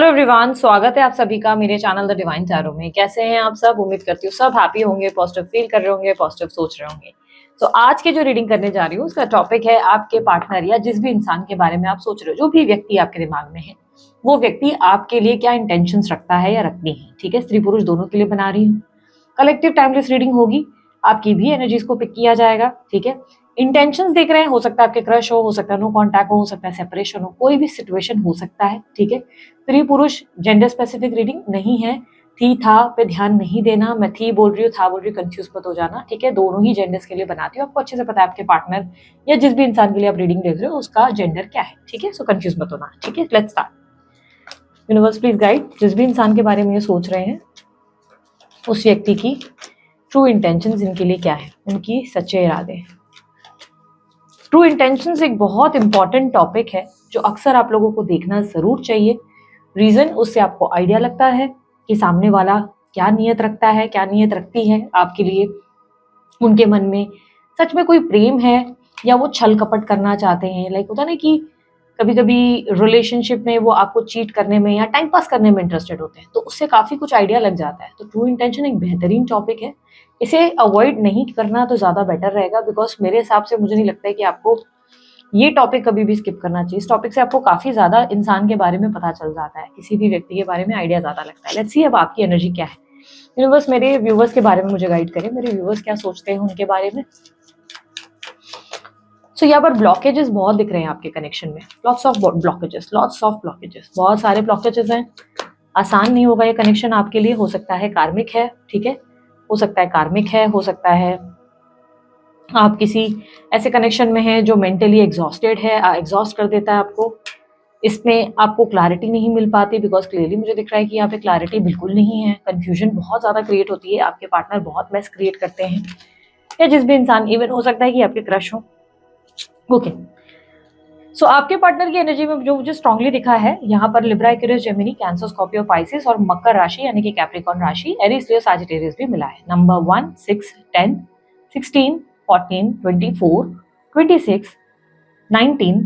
Hello everyone, स्वागत है आप सभी का मेरे चैनल द डिवाइन टैरो में। कैसे हैं आप सब? उम्मीद करती हूँ सब हैप्पी होंगे, पॉजिटिव फील कर रहे होंगे, पॉजिटिव सोच रहे होंगे। तो आज के जो रीडिंग करने जा रही हूँ उसका टॉपिक है आपके पार्टनर या जिस भी इंसान के बारे में आप सोच रहे हो, जो भी व्यक्ति आपके दिमाग में है, वो व्यक्ति आपके लिए क्या इंटेंशंस रखता है या रखती है। ठीक है, स्त्री पुरुष दोनों के लिए बना रही हूँ। कलेक्टिव टाइमलेस रीडिंग होगी, आपकी भी एनर्जीज को पिक किया जाएगा। ठीक है, इंटेंशंस देख रहे हैं, हो सकता है आपके क्रश हो सकता है नो कॉन्टैक्ट हो सकता है सेपरेशन हो, कोई भी सिचुएशन हो सकता है। ठीक है, स्त्री पुरुष जेंडर स्पेसिफिक रीडिंग नहीं है। थी था पे ध्यान नहीं देना, मैं थी बोल रही हूँ था बोल रही हूँ, कंफ्यूज मत हो जाना। ठीक है, दोनों ही जेंडर्स के लिए बनाती हूँ, आपको अच्छे से पता है आपके पार्टनर या जिस भी इंसान के लिए आप रीडिंग देख रहे हो उसका जेंडर क्या है। ठीक है, सो कंफ्यूज मत होना। ठीक है, let's start. Universe please guide, जिस भी इंसान के बारे में ये सोच रहे हैं उस व्यक्ति की ट्रू इंटेंशंस इनके लिए क्या है, उनकी सच्चे इरादे। ट्रू इंटेंशंस एक बहुत इंपॉर्टेंट टॉपिक है जो अक्सर आप लोगों को देखना जरूर चाहिए। रीजन, उससे आपको आइडिया लगता है कि सामने वाला क्या नियत रखता है, क्या नियत रखती है आपके लिए। उनके मन में सच में कोई प्रेम है या वो छल कपट करना चाहते हैं। लाइक होता ना कि कभी कभी रिलेशनशिप में वो आपको चीट करने में या टाइम पास करने में इंटरेस्टेड होते हैं, तो उससे काफी कुछ आइडिया लग जाता है। तो ट्रू इंटेंशन एक बेहतरीन टॉपिक है, इसे अवॉइड नहीं करना तो ज्यादा बेटर रहेगा। बिकॉज मेरे हिसाब से मुझे नहीं लगता है कि आपको ये टॉपिक कभी भी स्किप करना चाहिए। इस टॉपिक से आपको काफी ज्यादा इंसान के बारे में पता चल जाता है, किसी भी व्यक्ति के बारे में आइडिया ज्यादा लगता है। लेट्स सी अब आपकी एनर्जी क्या है। यूनिवर्स मेरे व्यूवर्स के बारे में मुझे गाइड करें, मेरे व्यूवर्स क्या सोचते हैं उनके बारे में। सो यहाँ पर ब्लॉकेजेस बहुत दिख रहे हैं आपके कनेक्शन में, लॉट्स ऑफ ब्लॉकेजेस, बहुत सारे ब्लॉकेजेस हैं। आसान नहीं होगा ये कनेक्शन आपके लिए। हो सकता है कार्मिक है, ठीक है, हो सकता है कार्मिक है, हो सकता है आप किसी ऐसे कनेक्शन में हैं जो मेंटली एग्जॉस्टेड है, एग्जॉस्ट कर देता है आपको। इसमें आपको क्लैरिटी नहीं मिल पाती, बिकॉज क्लियरली मुझे दिख रहा है कि यहाँ पे क्लैरिटी बिल्कुल नहीं है। कंफ्यूजन बहुत ज़्यादा क्रिएट होती है, आपके पार्टनर बहुत मेस क्रिएट करते हैं, या जिस भी इंसान, इवन हो सकता है कि आपके क्रश हो। ओके, सो आपके पार्टनर की एनर्जी में जो मुझे स्ट्रांगली दिखा है यहाँ पर Libra, Aquarius, Gemini, cancer, Scorpio, Pisces और मकर राशि यानी कि कैप्रिकॉर्न राशि, एरीज, लियो, सैजिटेरियस भी मिला है। नंबर 1, 6, 10, 16, 14, 24, 26, 19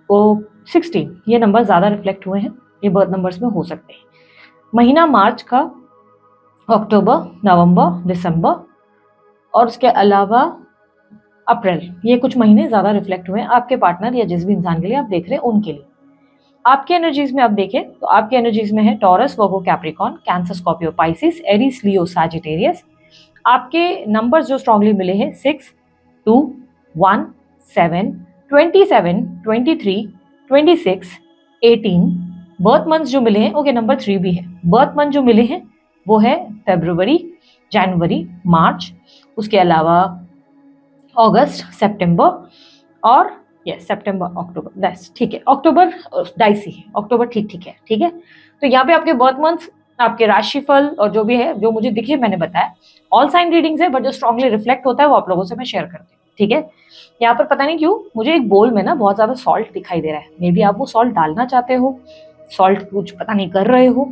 और 16, ये नंबर ज्यादा रिफ्लेक्ट हुए हैं, ये बर्थ नंबर्स में हो सकते हैं। महीना मार्च का, अक्टूबर, नवंबर, दिसंबर और उसके अलावा अप्रैल, ये कुछ महीने ज्यादा रिफ्लेक्ट हुए हैं आपके पार्टनर या जिस भी इंसान के लिए आप देख रहे हैं उनके लिए। आपके एनर्जीज में आप देखें तो आपके एनर्जीज में है Taurus, Virgo, Capricorn, Cancer, Scorpio, Pisces, Aries, Leo, Sagittarius. आपके नंबर्स जो स्ट्रांगली मिले हैं 6, 2, 1, 7, 27, 23, 26, 18। बर्थ मंथ जो मिले हैं, ओके नंबर 3 भी है। बर्थ मंथ जो मिले हैं वो है फरवरी, जनवरी, मार्च, उसके अलावा अगस्त, सितंबर और सितंबर, अक्टूबर, दैट्स ठीक है। अक्टूबर डाइसी है, अक्टूबर ठीक ठीक है, ठीक है। तो यहाँ पे आपके बर्थ मंथ, आपके राशिफल और जो भी है, जो मुझे दिखे मैंने बताया। ऑल साइन रीडिंग्स है, बट जो स्ट्रांगली रिफ्लेक्ट होता है वो आप लोगों से मैं शेयर करती हूँ। ठीक है, यहाँ पर पता नहीं क्यों मुझे एक बोल में ना बहुत ज्यादा सॉल्ट दिखाई दे रहा है। मे बी आप वो सॉल्ट डालना चाहते हो, सॉल्ट कुछ पता नहीं कर रहे हो,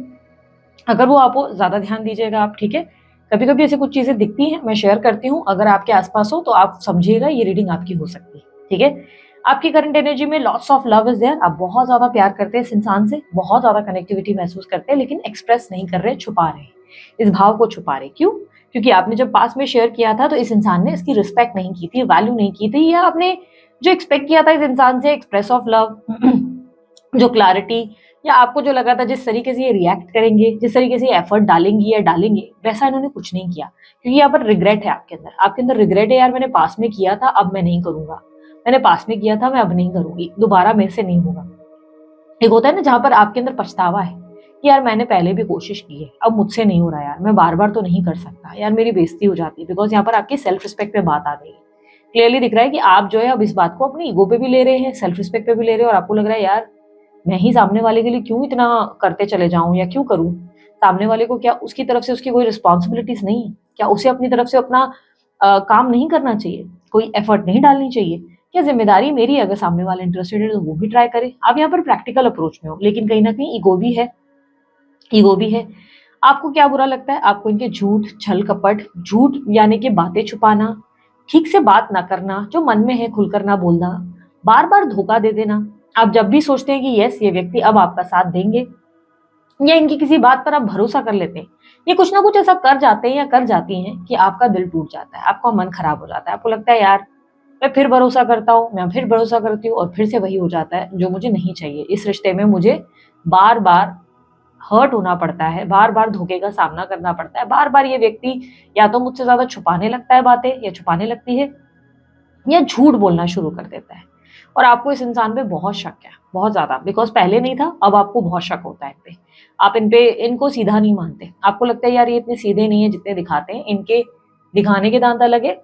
अगर वो आपको ज्यादा ध्यान दीजिएगा आप। ठीक है, कभी कभी ऐसी कुछ चीजें दिखती हैं, मैं शेयर करती हूँ, अगर आपके आसपास हो तो आप समझिएगा ये रीडिंग आपकी हो सकती है। ठीक है, आपकी करंट एनर्जी में lots of love is there, आप बहुत ज्यादा प्यार करते हैं इस इंसान से, बहुत ज्यादा कनेक्टिविटी महसूस करते हैं, लेकिन एक्सप्रेस नहीं कर रहे, छुपा रहे हैं, इस भाव को छुपा रहे। क्यों? क्योंकि आपने जब पास में शेयर किया था तो इस इंसान ने इसकी रिस्पेक्ट नहीं की थी, वैल्यू नहीं की थी, या आपने जो एक्सपेक्ट किया था इस इंसान से, एक्सप्रेस ऑफ लव, जो क्लैरिटी, या आपको जो लगा था जिस तरीके से ये रिएक्ट करेंगे, जिस तरीके से ये एफर्ट डालेंगी या डालेंगे, वैसा इन्होंने कुछ नहीं किया। क्योंकि यहाँ पर रिग्रेट है आपके अंदर रिग्रेट है, यार मैंने पास में किया था अब मैं नहीं करूंगा, मैंने पास में किया था मैं अब नहीं करूंगी, दोबारा मेरे से नहीं होगा। एक होता है ना जहां पर आपके अंदर पछतावा है कि यार मैंने पहले भी कोशिश की है, अब मुझसे नहीं हो रहा, यार मैं बार बार तो नहीं कर सकता, यार मेरी बेइज्जती हो जाती है। बिकॉज यहाँ पर आपकी सेल्फ रिस्पेक्ट पे बात आ गई है। क्लियरली दिख रहा है कि आप जो है अब इस बात को अपनी ईगो पे भी ले रहे हैं, सेल्फ रिस्पेक्ट पे भी ले रहे हैं, और आपको लग रहा है यार मैं ही सामने वाले के लिए क्यों इतना करते चले जाऊं, या क्यों करूं। सामने वाले को क्या उसकी तरफ से उसकी कोई रिस्पॉन्सिबिलिटीज नहीं है? क्या उसे अपनी तरफ से अपना काम नहीं करना चाहिए, कोई एफर्ट नहीं डालनी चाहिए? क्या जिम्मेदारी मेरी है? अगर सामने वाले इंटरेस्टेड है तो वो भी ट्राई करे। आप यहाँ पर प्रैक्टिकल अप्रोच में हो, लेकिन कहीं ना कहीं ईगो भी है, ईगो भी है। आपको क्या बुरा लगता है? आपको इनके झूठ, छल कपट, झूठ यानी कि बातें छुपाना, ठीक से बात ना करना, जो मन में है खुलकर ना बोलना, बार बार धोखा दे देना, आप जब भी सोचते हैं कि यस ये व्यक्ति अब आपका साथ देंगे, या इनकी किसी बात पर आप भरोसा कर लेते हैं, ये कुछ ना कुछ ऐसा कर जाते हैं या कर जाती हैं कि आपका दिल टूट जाता है, आपका मन खराब हो जाता है, आपको लगता है यार मैं फिर भरोसा करता हूँ, मैं फिर भरोसा करती हूँ और फिर से वही हो जाता है जो मुझे नहीं चाहिए। इस रिश्ते में मुझे बार बार हर्ट होना पड़ता है, बार बार धोखे का सामना करना पड़ता है, बार बार ये व्यक्ति या तो मुझसे ज्यादा छुपाने लगता है बातें, या छुपाने लगती है, या झूठ बोलना शुरू कर देता है। और आपको इस इंसान पे बहुत शक है, बहुत ज्यादा, बिकॉज पहले नहीं था, अब आपको बहुत शक होता है इन पे। आप इनको सीधा नहीं मानते, आपको लगता है यार ये इतने सीधे नहीं है जितने दिखाते हैं, इनके दिखाने के दांत अलग है,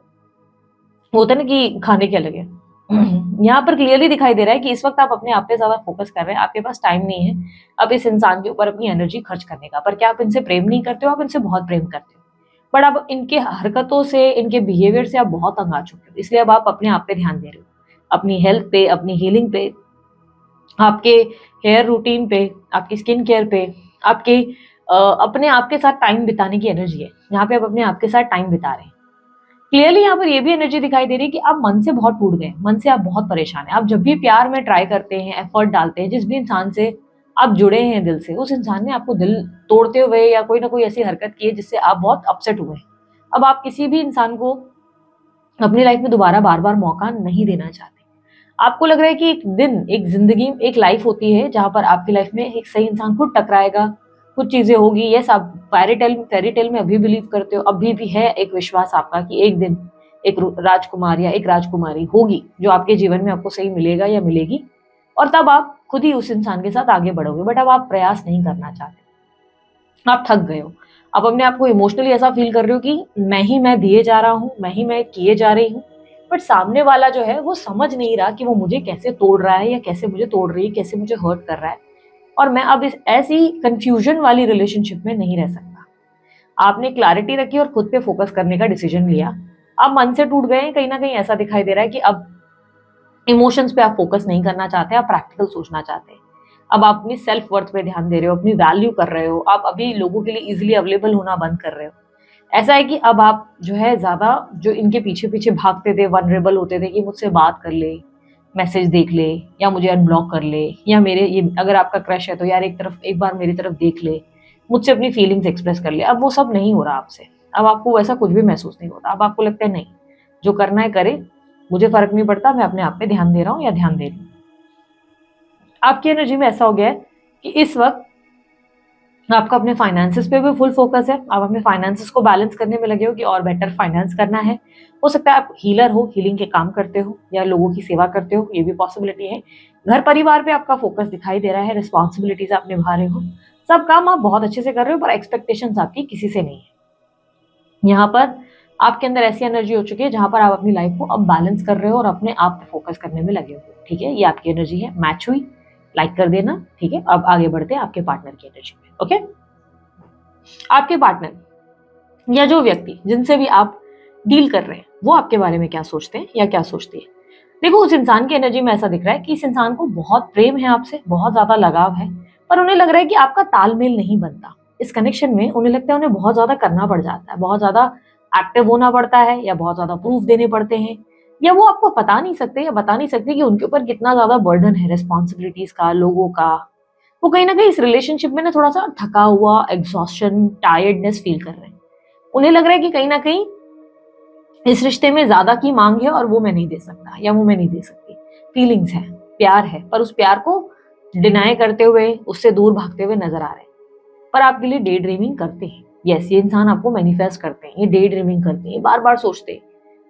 होता है ना कि खाने के अलग है। यहाँ पर क्लियरली दिखाई दे रहा है कि इस वक्त आप अपने आप पे ज्यादा फोकस कर रहे हैं, आपके पास टाइम नहीं है अब इस इंसान के ऊपर अपनी एनर्जी खर्च करने का। पर क्या आप इनसे प्रेम नहीं करते हो? आप इनसे बहुत प्रेम करते हो, बट अब इनके हरकतों से, इनके बिहेवियर से आप बहुत तंग आ चुके हो, इसलिए अब आप अपने आप पे ध्यान दे रहे हो, अपनी हेल्थ पे, अपनी हीलिंग पे, आपके हेयर रूटीन पे, आपकी स्किन केयर पे, आपके अपने आप के साथ टाइम बिताने की एनर्जी है, यहाँ पे आप अपने आप के साथ टाइम बिता रहे हैं। क्लियरली यहाँ पर ये भी एनर्जी दिखाई दे रही है कि आप मन से बहुत टूट गए, मन से आप बहुत परेशान हैं। आप जब भी प्यार में ट्राई करते हैं, एफर्ट डालते हैं, जिस भी इंसान से आप जुड़े हैं दिल से, उस इंसान ने आपको दिल तोड़ते हुए या कोई ना कोई ऐसी हरकत की है जिससे आप बहुत अपसेट हुए हैं। अब आप किसी भी इंसान को अपनी लाइफ में दोबारा बार बार मौका नहीं देना चाहते। आपको लग रहा है कि एक दिन, एक जिंदगी, एक लाइफ होती है जहां पर आपकी लाइफ में एक सही इंसान खुद टकराएगा, कुछ चीजें होगी। यस, आप फेरी टेल में अभी बिलीव करते हो, अभी भी है एक विश्वास आपका कि एक दिन एक राजकुमार या एक राजकुमारी होगी जो आपके जीवन में आपको सही मिलेगा या मिलेगी, और तब आप खुद ही उस इंसान के साथ आगे बढ़ोगे। बट अब आप प्रयास नहीं करना चाहते, आप थक गए हो। आप अपने आप को इमोशनली ऐसा फील कर रहे हो कि मैं दिए जा रहा हूँ, मैं किए जा रही हूँ, बट सामने वाला जो है वो समझ नहीं रहा कि वो मुझे कैसे तोड़ रहा है या कैसे मुझे तोड़ रही है, कैसे मुझे हर्ट कर रहा है। और मैं अब इस ऐसी कंफ्यूजन वाली रिलेशनशिप में नहीं रह सकता। आपने क्लैरिटी रखी और खुद पे फोकस करने का डिसीजन लिया। अब मन से टूट गए हैं, कहीं ना कहीं ऐसा दिखाई दे रहा है कि अब इमोशंस पे आप फोकस नहीं करना चाहते, आप प्रैक्टिकल सोचना चाहते हैं। अब आप अपनी सेल्फ वर्थ पे ध्यान दे रहे हो, अपनी वैल्यू कर रहे हो, आप अभी लोगों के लिए इजिली अवेलेबल होना बंद कर रहे हो। ऐसा है कि अब आप जो है ज्यादा, जो इनके पीछे पीछे भागते थे, वनरेबल होते थे कि मुझसे बात कर ले, मैसेज देख ले, या मुझे अनब्लॉक कर ले, या मेरे ये अगर आपका क्रश है तो यार एक बार मेरी तरफ देख ले, मुझसे अपनी फीलिंग्स एक्सप्रेस कर ले। अब वो सब नहीं हो रहा आपसे। अब आपको वैसा कुछ भी महसूस नहीं होता। अब आपको लगता है नहीं, जो करना है करे, मुझे फर्क नहीं पड़ता, मैं अपने आप पे ध्यान दे रहा हूँ या ध्यान दे रही हूँ। आपकी एनर्जी में ऐसा हो गया है कि इस वक्त आपका अपने फाइनेंसेस पे भी फुल फोकस है। आप अपने फाइनेंसेस को बैलेंस करने में लगे हो कि और बेटर फाइनेंस करना है। हो सकता है आप हीलर हो, हीलिंग के काम करते हो या लोगों की सेवा करते हो, ये भी पॉसिबिलिटी है। घर परिवार पे आपका फोकस दिखाई दे रहा है, रिस्पॉन्सिबिलिटीज आप निभा रहे हो, सब काम आप बहुत अच्छे से कर रहे हो, पर एक्सपेक्टेशंस आपकी किसी से नहीं है। यहाँ पर आपके अंदर ऐसी एनर्जी हो चुकी है जहां पर आप अपनी लाइफ को अब बैलेंस कर रहे हो और अपने आप पे फोकस करने में लगे हो। ठीक है, ये आपकी एनर्जी है, मैच हुई, लाइक कर देना। ठीक है, अब आगे बढ़ते हैं आपके पार्टनर की एनर्जी में। ओके, आपके पार्टनर या जो व्यक्ति जिनसे भी आप डील कर रहे हैं, वो आपके बारे में क्या सोचते हैं या क्या सोचती है? देखो, उस इंसान की एनर्जी में ऐसा दिख रहा है कि इस इंसान को बहुत प्रेम है आपसे, बहुत ज्यादा लगाव है, पर उन्हें लग रहा है कि आपका तालमेल नहीं बनता। इस कनेक्शन में उन्हें लगता है उन्हें बहुत ज्यादा करना पड़ जाता है, बहुत ज्यादा एक्टिव होना पड़ता है, या बहुत ज्यादा प्रूफ देने पड़ते हैं, या वो आपको बता नहीं सकते या बता नहीं सकते कि उनके ऊपर कितना ज्यादा बर्डन है रिस्पॉन्सिबिलिटीज का, लोगों का। वो कहीं ना कहीं इस रिलेशनशिप में ना थोड़ा सा थका हुआ, एग्जॉस्शन, टायर्डनेस फील कर रहे हैं। उन्हें लग रहा है कि कहीं ना कहीं इस रिश्ते में ज्यादा की मांग है और वो मैं नहीं दे सकता या वो मैं नहीं दे सकती। फीलिंग्स है, प्यार है, पर उस प्यार को डिनाई करते हुए, उससे दूर भागते हुए नजर आ रहे हैं। पर आपके लिए डे ड्रीमिंग करते हैं। यस, ये इंसान आपको मैनिफेस्ट करते हैं, ये डे ड्रीमिंग करते हैं, बार बार सोचते हैं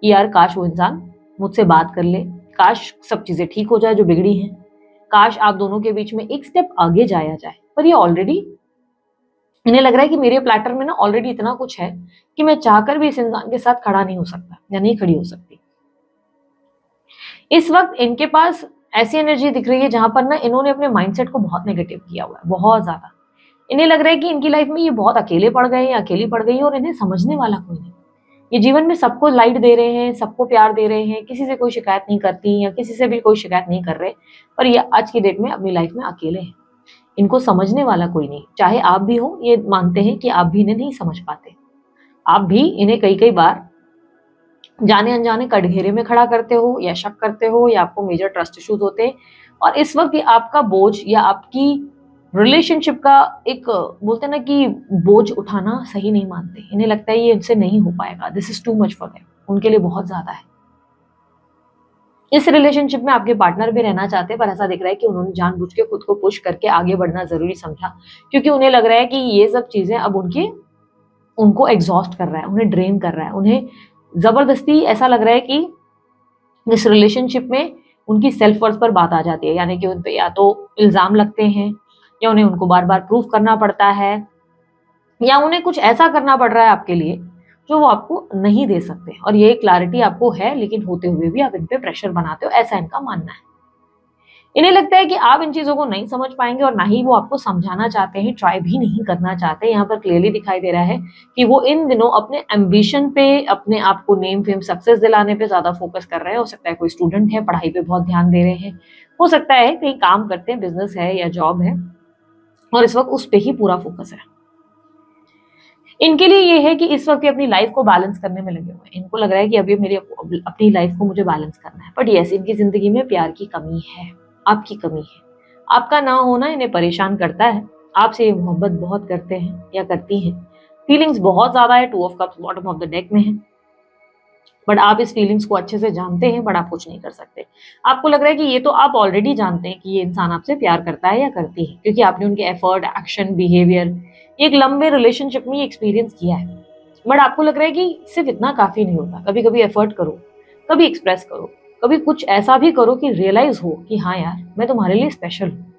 कि यार काश वो इंसान मुझसे बात कर ले, काश सब चीजें ठीक हो जाए जो बिगड़ी हैं, काश आप दोनों के बीच में एक स्टेप आगे जाया जाए। पर ये ऑलरेडी, इन्हें लग रहा है कि मेरे प्लेटर में ना ऑलरेडी इतना कुछ है कि मैं चाहकर भी इस इंसान के साथ खड़ा नहीं हो सकता या नहीं खड़ी हो सकती। इस वक्त इनके पास ऐसी एनर्जी दिख रही है जहां पर ना इन्होंने अपने माइंडसेट को बहुत नेगेटिव किया हुआ है, बहुत ज्यादा। इन्हें लग रहा है कि इनकी लाइफ में ये बहुत अकेले पड़ गए या अकेली पड़ गई है और इन्हें समझने वाला कोई नहीं। ये जीवन में सबको लाइट दे रहे हैं, सबको प्यार दे रहे हैं, किसी से कोई शिकायत नहीं करती या किसी से भी कोई शिकायत नहीं कर रहे, पर ये आज की डेट में अपनी लाइफ में अकेले हैं। इनको समझने वाला कोई नहीं। चाहे आप भी हो, ये मानते हैं कि आप भी इन्हें नहीं समझ पाते। आप भी इन्हें कई कई बार जाने अनजाने कटघरे में खड़ा करते हो या शक करते हो, या आपको मेजर ट्रस्ट इश्यूज होते हैं, और इस वक्त ये आपका बोझ या आपकी रिलेशनशिप का एक बोलते हैं ना कि बोझ उठाना सही नहीं मानते। इन्हें लगता है ये इनसे नहीं हो पाएगा, this is too much for them, उनके लिए बहुत ज्यादा है। इस रिलेशनशिप में आपके पार्टनर भी रहना चाहते हैं, पर ऐसा दिख रहा है कि उन्होंने जानबूझ के खुद को पुश करके आगे बढ़ना जरूरी समझा, क्योंकि उन्हें लग रहा है कि ये सब चीजें अब उनको एग्जॉस्ट कर रहा है, उन्हें ड्रेन कर रहा है। उन्हें जबरदस्ती ऐसा लग रहा है कि इस रिलेशनशिप में उनकी सेल्फ वर्थ पर बात आ जाती है, यानी कि उन पे या तो इल्जाम लगते हैं, या उन्हें उनको बार बार प्रूफ करना पड़ता है, या उन्हें कुछ ऐसा करना पड़ रहा है आपके लिए जो वो आपको नहीं दे सकते। और ये क्लैरिटी आपको है, लेकिन होते हुए भी आप इन पे प्रेशर बनाते हो, ऐसा इनका मानना है। इन्हें लगता है कि आप इन चीजों को नहीं समझ पाएंगे, और ना ही वो आपको समझाना चाहते हैं, ट्राई भी नहीं करना चाहते। यहाँ पर क्लियरली दिखाई दे रहा है कि वो इन दिनों अपने एम्बिशन पे, अपने आप को नेम फेम सक्सेस दिलाने पे ज्यादा फोकस कर रहे हैं। हो सकता है कोई स्टूडेंट है, पढ़ाई पे बहुत ध्यान दे रहे हैं, हो सकता है कहीं काम करते हैं, बिजनेस है या जॉब है, और इस वक्त उस पर ही पूरा फोकस है। इनके लिए ये है कि इस वक्त अपनी लाइफ को बैलेंस करने में लगे हुए हैं। इनको लग रहा है कि अभी मेरी अपनी लाइफ को मुझे बैलेंस करना है, बट यस, इनकी जिंदगी में प्यार की कमी है, आपकी कमी है। आपका ना होना इन्हें परेशान करता है। आपसे ये मोहब्बत बहुत करते हैं या करती हैं, फीलिंग्स बहुत ज्यादा है, 2 of cups bottom of the deck में है, बट आप इस फीलिंग्स को अच्छे से जानते हैं, बट आप कुछ नहीं कर सकते। आपको लग रहा है कि ये तो आप ऑलरेडी जानते हैं कि ये इंसान आपसे प्यार करता है या करती है, क्योंकि आपने उनके एफर्ट, एक्शन, बिहेवियर एक लंबे रिलेशनशिप में एक्सपीरियंस किया है। बट आपको लग रहा है कि सिर्फ इतना काफी नहीं होता, कभी कभी एफर्ट करो, कभी एक्सप्रेस करो, कभी कुछ ऐसा भी करो कि रियलाइज हो कि हाँ यार, मैं तुम्हारे लिए स्पेशल हूँ।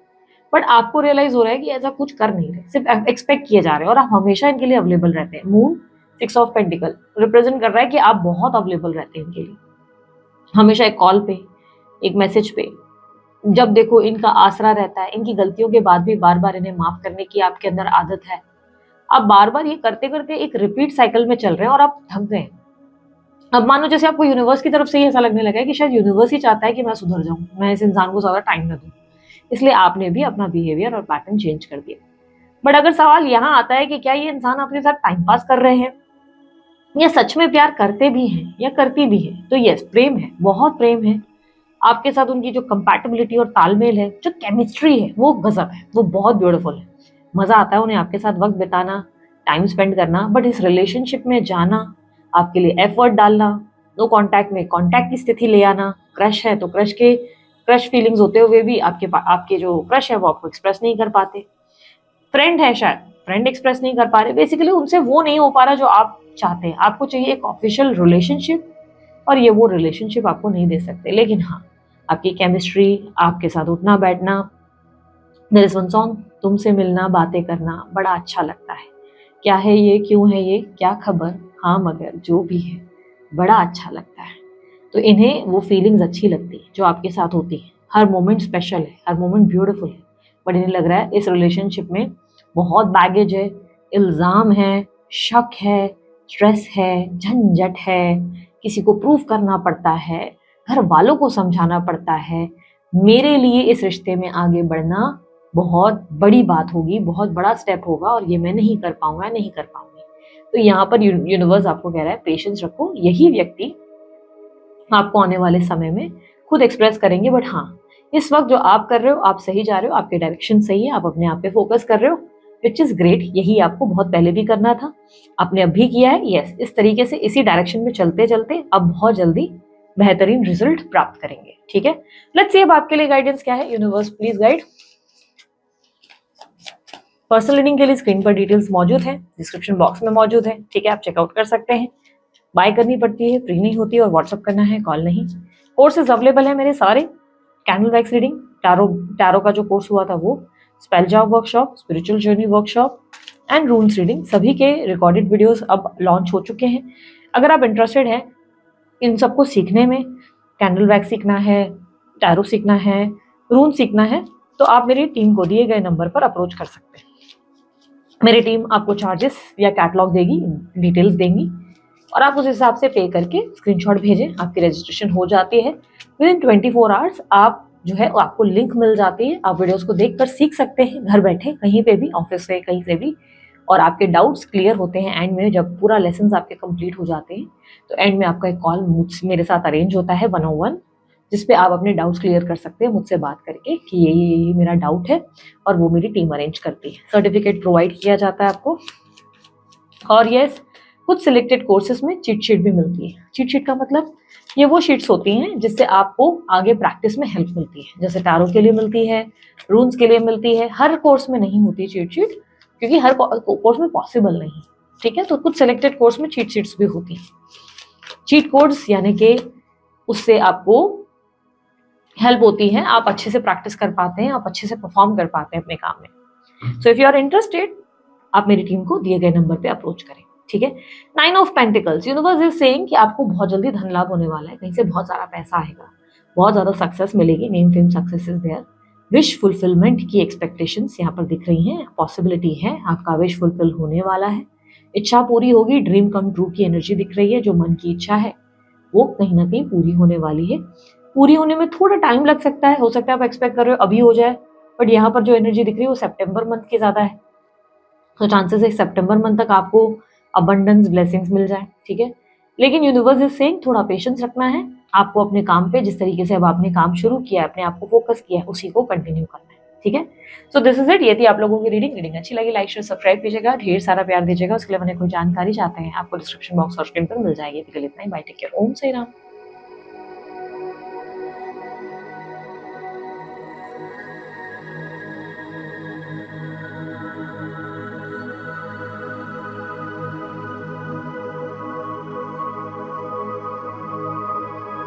बट आपको रियलाइज हो रहा है कि ऐसा कुछ कर नहीं रहे, सिर्फ एक्सपेक्ट किए जा रहे हैं, और आप हमेशा इनके लिए अवेलेबल रहते हैं। मून 6 ऑफ पेंटिकल रिप्रेजेंट कर रहा है कि आप बहुत अवेलेबल रहते हैं इनके लिए, हमेशा एक कॉल पे, एक मैसेज पे, जब देखो इनका आसरा रहता है। इनकी गलतियों के बाद भी बार बार इन्हें माफ करने की आपके अंदर आदत है। आप बार बार ये करते करते एक रिपीट साइकिल में चल रहे हैं और आप थक गए। अब मानो जैसे आपको यूनिवर्स की तरफ से ही ऐसा लगने लगा है कि शायद यूनिवर्स ही चाहता है कि मैं सुधर जाऊं, मैं इस इंसान को ज्यादा टाइम न दूं, इसलिए आपने भी अपना बिहेवियर और पैटर्न चेंज कर दिया। बट अगर सवाल यहाँ आता है कि क्या ये इंसान अपने साथ टाइम पास कर रहे हैं या सच में प्यार करते भी हैं या करती भी है, तो यस, प्रेम है, बहुत प्रेम है। आपके साथ उनकी जो कंपैटिबिलिटी और तालमेल है, जो केमिस्ट्री है, वो गजब है, वो बहुत ब्यूटीफुल है। मजा आता है उन्हें आपके साथ वक्त बिताना, टाइम स्पेंड करना। बट इस रिलेशनशिप में जाना, आपके लिए एफर्ट डालना, नो कांटेक्ट में कांटेक्ट की स्थिति ले आना, क्रश है तो क्रश फीलिंग्स होते हुए भी आपके जो क्रश है वो आपको एक्सप्रेस नहीं कर पाते। फ्रेंड है, शायद फ्रेंड एक्सप्रेस नहीं कर पा रहे, बेसिकली उनसे वो नहीं हो पा रहा जो आप चाहते हैं। आपको चाहिए एक ऑफिशियल रिलेशनशिप, और ये वो रिलेशनशिप आपको नहीं दे सकते। लेकिन हाँ, आपकी केमिस्ट्री, आपके साथ उठना बैठना, देयर इज वन सॉन्ग, तुमसे मिलना, बातें करना बड़ा अच्छा लगता है। क्या है ये, क्यों है ये, क्या खबर, हाँ मगर जो भी है, बड़ा अच्छा लगता है। तो इन्हें वो फीलिंग्स अच्छी लगती है जो आपके साथ होती है। हर मोमेंट स्पेशल है, हर मोमेंट ब्यूटीफुल है। बट इन्हें लग रहा है इस रिलेशनशिप में बहुत बैगेज है, इल्जाम है, शक है, स्ट्रेस है, झंझट है, किसी को प्रूफ करना पड़ता है, घर वालों को समझाना पड़ता है। मेरे लिए इस रिश्ते में आगे बढ़ना बहुत बड़ी बात होगी, बहुत बड़ा स्टेप होगा, और ये मैं नहीं कर पाऊंगा, नहीं कर पाऊंगी। तो यहाँ पर यूनिवर्स आपको कह रहा है पेशेंस रखो, यही व्यक्ति आपको आने वाले समय में खुद एक्सप्रेस करेंगे। बट हाँ, इस वक्त जो आप कर रहे हो, आप सही जा रहे हो, आपके डायरेक्शन सही है, आप अपने आप पे फोकस कर रहे हो, विच इज ग्रेट। यही आपको बहुत पहले भी करना था, आपने अब भी किया है। यस, इस तरीके से इसी डायरेक्शन में चलते चलते अब बहुत जल्दी बेहतरीन रिजल्ट प्राप्त करेंगे। ठीक है, लेट्स सी अब आपके लिए गाइडेंस क्या है। Universe please guide. Personal reading के लिए स्क्रीन पर डिटेल्स मौजूद है, डिस्क्रिप्शन बॉक्स में मौजूद है। ठीक है, आप चेकआउट कर सकते हैं। बाय करनी पड़ती है, फ्री नहीं होती, और व्हाट्सअप करना है, कॉल नहीं। कोर्सेज अवेलेबल है मेरे सारे, कैंडल वैक्स रीडिंग, टैरो का जो कोर्स हुआ था वो, spell job workshop, spiritual journey workshop and रून्स reading, सभी के रिकॉर्डेड वीडियोस अब लॉन्च हो चुके हैं। अगर आप इंटरेस्टेड हैं इन सबको सीखने में, कैंडल वैक्स सीखना है, टैरो सीखना है, रून सीखना है, तो आप मेरी टीम को दिए गए नंबर पर अप्रोच कर सकते हैं। मेरी टीम आपको चार्जेस या कैटलॉग देगी, डिटेल्स देंगी, और आप उस हिसाब से पे करके स्क्रीनशॉट भेजें, आपकी रजिस्ट्रेशन हो जाती है। विद इन 24 आवर्स आप जो है आपको लिंक मिल जाती है, आप वीडियोस को देखकर सीख सकते हैं घर बैठे, कहीं पे भी, ऑफिस से, कहीं से भी। और आपके डाउट्स क्लियर होते हैं एंड में, जब पूरा लेसन आपके कंप्लीट हो जाते हैं तो एंड में आपका एक कॉल मेरे साथ अरेंज होता है 101, जिसपे आप अपने डाउट्स क्लियर कर सकते हैं मुझसे बात करके कि ये मेरा डाउट है, और वो मेरी टीम अरेंज करती है। सर्टिफिकेट प्रोवाइड किया जाता है आपको। और यस, कुछ सिलेक्टेड कोर्सेज में चीट शीट भी मिलती है। चीट शीट का मतलब ये वो शीट्स होती हैं जिससे आपको आगे प्रैक्टिस में हेल्प मिलती है, जैसे टैरो के लिए मिलती है, रून्स के लिए मिलती है। हर कोर्स में नहीं होती चीट शीट, क्योंकि हर कोर्स में पॉसिबल नहीं, ठीक है। तो कुछ सिलेक्टेड कोर्स में चीट शीट्स भी होती हैं। चीट कोड्स यानी कि उससे आपको हेल्प होती है, आप अच्छे से प्रैक्टिस कर पाते हैं, आप अच्छे से परफॉर्म कर पाते हैं अपने काम में। So if you are interested, आप मेरी टीम को दिए गए नंबर पे अप्रोच करें, ठीक है। 9 of pentacles, universe is saying कि आपको बहुत जल्दी धन लाभ होने वाला है, कहीं से बहुत सारा पैसा आएगा, बहुत ज्यादा सक्सेस मिलेगी, name fame success is there. Wish fulfilment की एक्सपेक्टेशंस यहाँ पर दिख रही हैं, पॉसिबिलिटी है आपका विश फुलफिल होने वाला है, इच्छा पूरी होगी, ड्रीम कम ट्रू की एनर्जी दिख रही है। जो मन की इच्छा है वो कहीं ना कहीं पूरी होने वाली है। पूरी होने में थोड़ा टाइम लग सकता है, हो सकता है आप एक्सपेक्ट कर रहे हो अभी हो जाए, बट यहाँ पर जो एनर्जी दिख रही है वो सितंबर मंथ की ज्यादा है। तो चांसेस है सितंबर मंथ तक आपको अबंडेंस ब्लेसिंग्स मिल जाए, ठीक है। लेकिन यूनिवर्स इज सेइंग थोड़ा पेशेंस रखना है आपको अपने काम पे, जिस तरीके से अब आपने काम शुरू किया है, अपने आप को फोकस किया है, उसी को कंटिन्यू करना है, ठीक है। So this is it. ये थी आप लोगों की रीडिंग अच्छी लगी लाइक शेयर सब्सक्राइब कीजिएगा, ढेर सारा प्यार दीजिएगा। उसके लिए मैंने कोई जानकारी चाहते हैं आपको डिस्क्रिप्शन बॉक्स और स्क्रीन पर मिल जाएगी। इतना ही, बाय, टेक केयर, ओम साई राम।